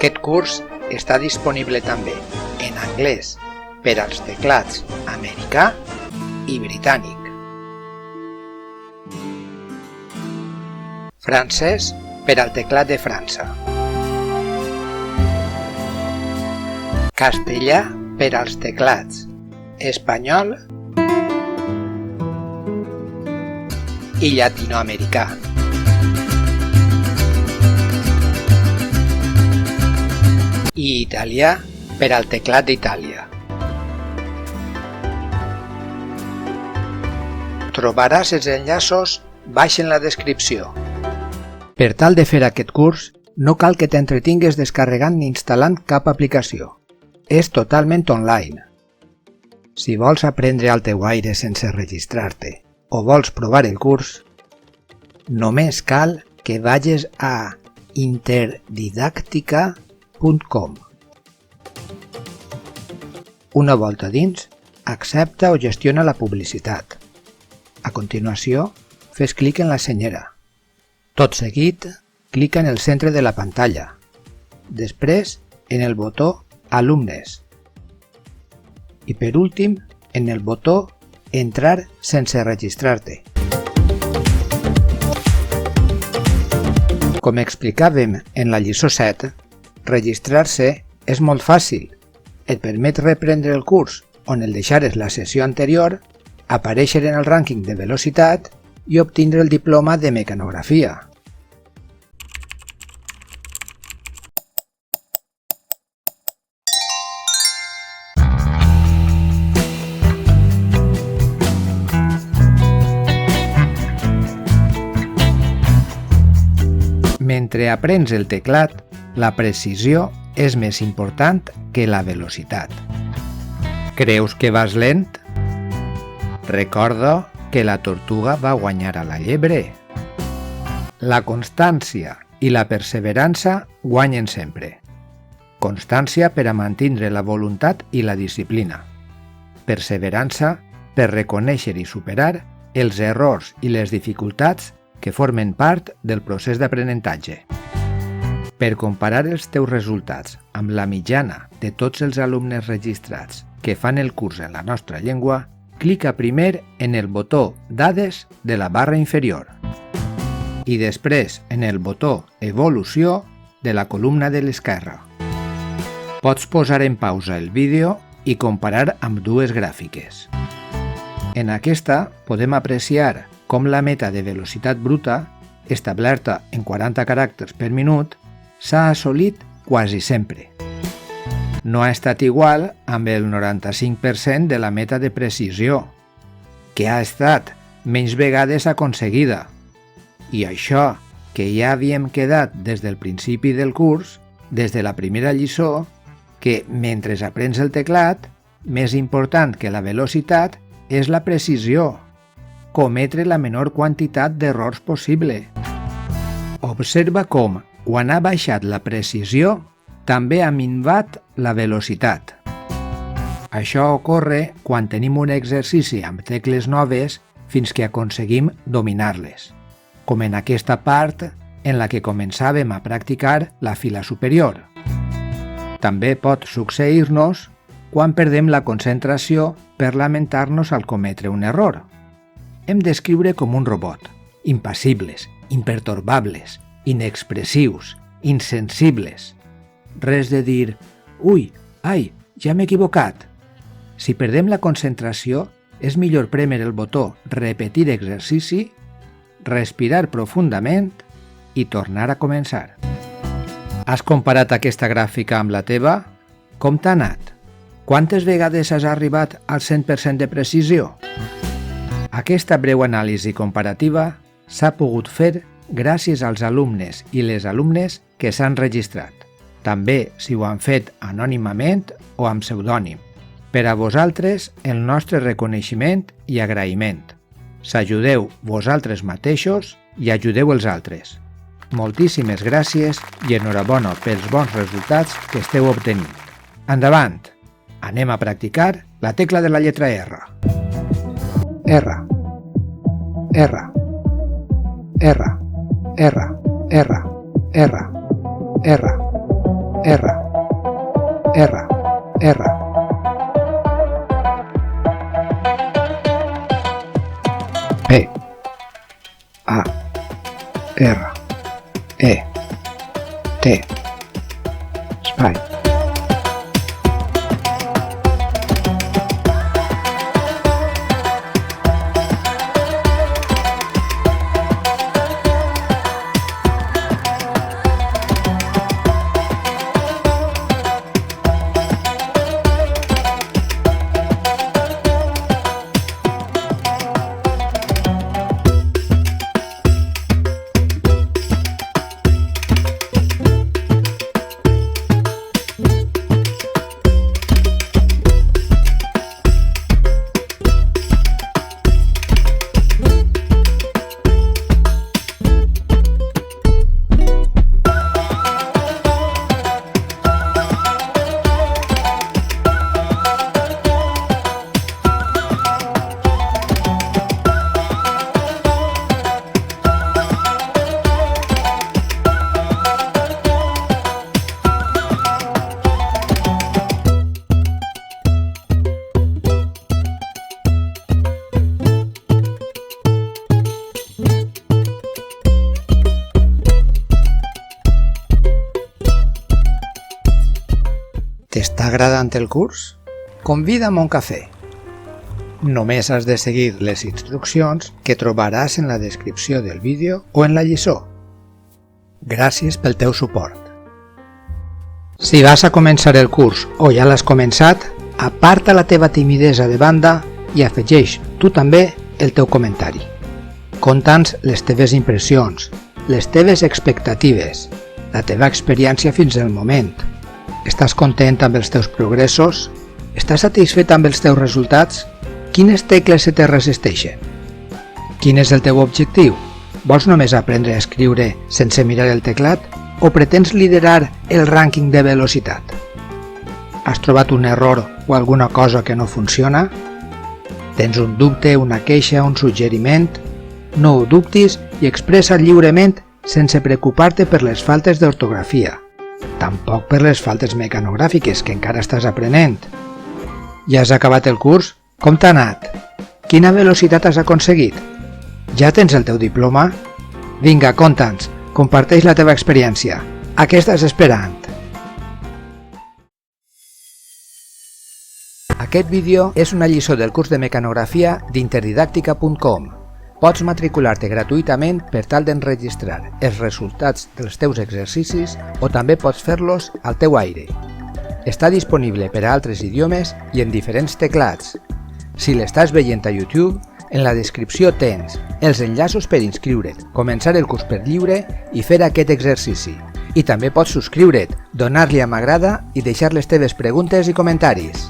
Aquest curs està disponible també en anglès per als teclats americà i britànic, francès per al teclat de França, castellà per als teclats espanyol i llatinoamericà, i italià per al teclat d'Itàlia. Trobaràs els enllaços baix en la descripció. Per tal de fer aquest curs, no cal que t'entretingues descarregant ni instal·lant cap aplicació. És totalment online. Si vols aprendre al teu aire sense registrar-te o vols provar el curs, només cal que vagis a interdidactica.com. Una volta dins, accepta o gestiona la publicitat. A continuació, fes clic en la senyera. Tot seguit, clica en el centre de la pantalla. Després, en el botó Alumnes. I per últim, en el botó Entrar sense registrar-te. Com explicàvem en la lliçó 7, registrar-se és molt fàcil. Et permet reprendre el curs on el deixares la sessió anterior, aparèixer en el rànquing de velocitat i obtindre el diploma de mecanografia. Mentre aprens el teclat, la precisió és més important que la velocitat. Creus que vas lent? Recorda que la tortuga va guanyar a la llebre. La constància i la perseverança guanyen sempre. Constància per a mantenir la voluntat i la disciplina. Perseverança per reconèixer i superar els errors i les dificultats que formen part del procés d'aprenentatge. Per comparar els teus resultats amb la mitjana de tots els alumnes registrats que fan el curs en la nostra llengua, clica primer en el botó Dades de la barra inferior i després en el botó Evolució de la columna de l'esquerra. Pots posar en pausa el vídeo i comparar amb dues gràfiques. En aquesta podem apreciar com la meta de velocitat bruta, establerta en 40 caràcters per minut, s'ha assolit quasi sempre. No ha estat igual amb el 95% de la meta de precisió, que ha estat menys vegades aconseguida. I això, que ja havíem quedat des del principi del curs, des de la primera lliçó, que mentre aprens el teclat, més important que la velocitat és la precisió, cometre la menor quantitat d'errors possible. Observa com, quan ha baixat la precisió, també ha minvat la velocitat. Això ocorre quan tenim un exercici amb tecles noves fins que aconseguim dominar-les, com en aquesta part en la que començàvem a practicar la fila superior. També pot succeir-nos quan perdem la concentració per lamentar-nos al cometre un error. Hem d'escriure com un robot, impassibles, impertorbables, inexpressius, insensibles. Res de dir, ui, ai, ja m'he equivocat. Si perdem la concentració, és millor prémer el botó Repetir exercici, respirar profundament i tornar a començar. Has comparat aquesta gràfica amb la teva? Com t'ha anat? Quantes vegades has arribat al 100% de precisió? Aquesta breu anàlisi comparativa s'ha pogut fer gràcies als alumnes i les alumnes que s'han registrat, també si ho han fet anònimament o amb pseudònim. Per a vosaltres, el nostre reconeixement i agraïment. S'ajudeu vosaltres mateixos i ajudeu els altres. Moltíssimes gràcies i enhorabona pels bons resultats que esteu obtenint. Endavant! Anem a practicar la tecla de la lletra R. R, R, R, R, R, R, R, R, R, R. P, A, R, E, T, espai. T'està agradant el curs? Convida'm a un cafè. Només has de seguir les instruccions que trobaràs en la descripció del vídeo o en la lliçó. Gràcies pel teu suport. Si vas a començar el curs o ja l'has començat, aparta la teva timidesa de banda i afegeix tu també el teu comentari. Conta'ns les teves impressions, les teves expectatives, la teva experiència fins al moment. Estàs content amb els teus progressos? Estàs satisfet amb els teus resultats? Quines tecles se te resisteixen? Quin és el teu objectiu? Vols només aprendre a escriure sense mirar el teclat o pretens liderar el rànquing de velocitat? Has trobat un error o alguna cosa que no funciona? Tens un dubte, una queixa, un suggeriment? No ho dubtis i expressa lliurement sense preocupar-te per les faltes d'ortografia. Tampoc per les faltes mecanogràfiques que encara estàs aprenent. Ja has acabat el curs? Com t'ha anat? Quina velocitat has aconseguit? Ja tens el teu diploma? Vinga, conta'ns, comparteix la teva experiència. A què estàs esperant? Aquest vídeo és una lliçó del curs de mecanografia d'interdidàctica.com. Pots matricular-te gratuïtament per tal d'enregistrar els resultats dels teus exercicis o també pots fer-los al teu aire. Està disponible per a altres idiomes i en diferents teclats. Si l'estàs veient a YouTube, en la descripció tens els enllaços per inscriure't, començar el curs per lliure i fer aquest exercici. I també pots subscriure't, donar-li a m'agrada i deixar les teves preguntes i comentaris.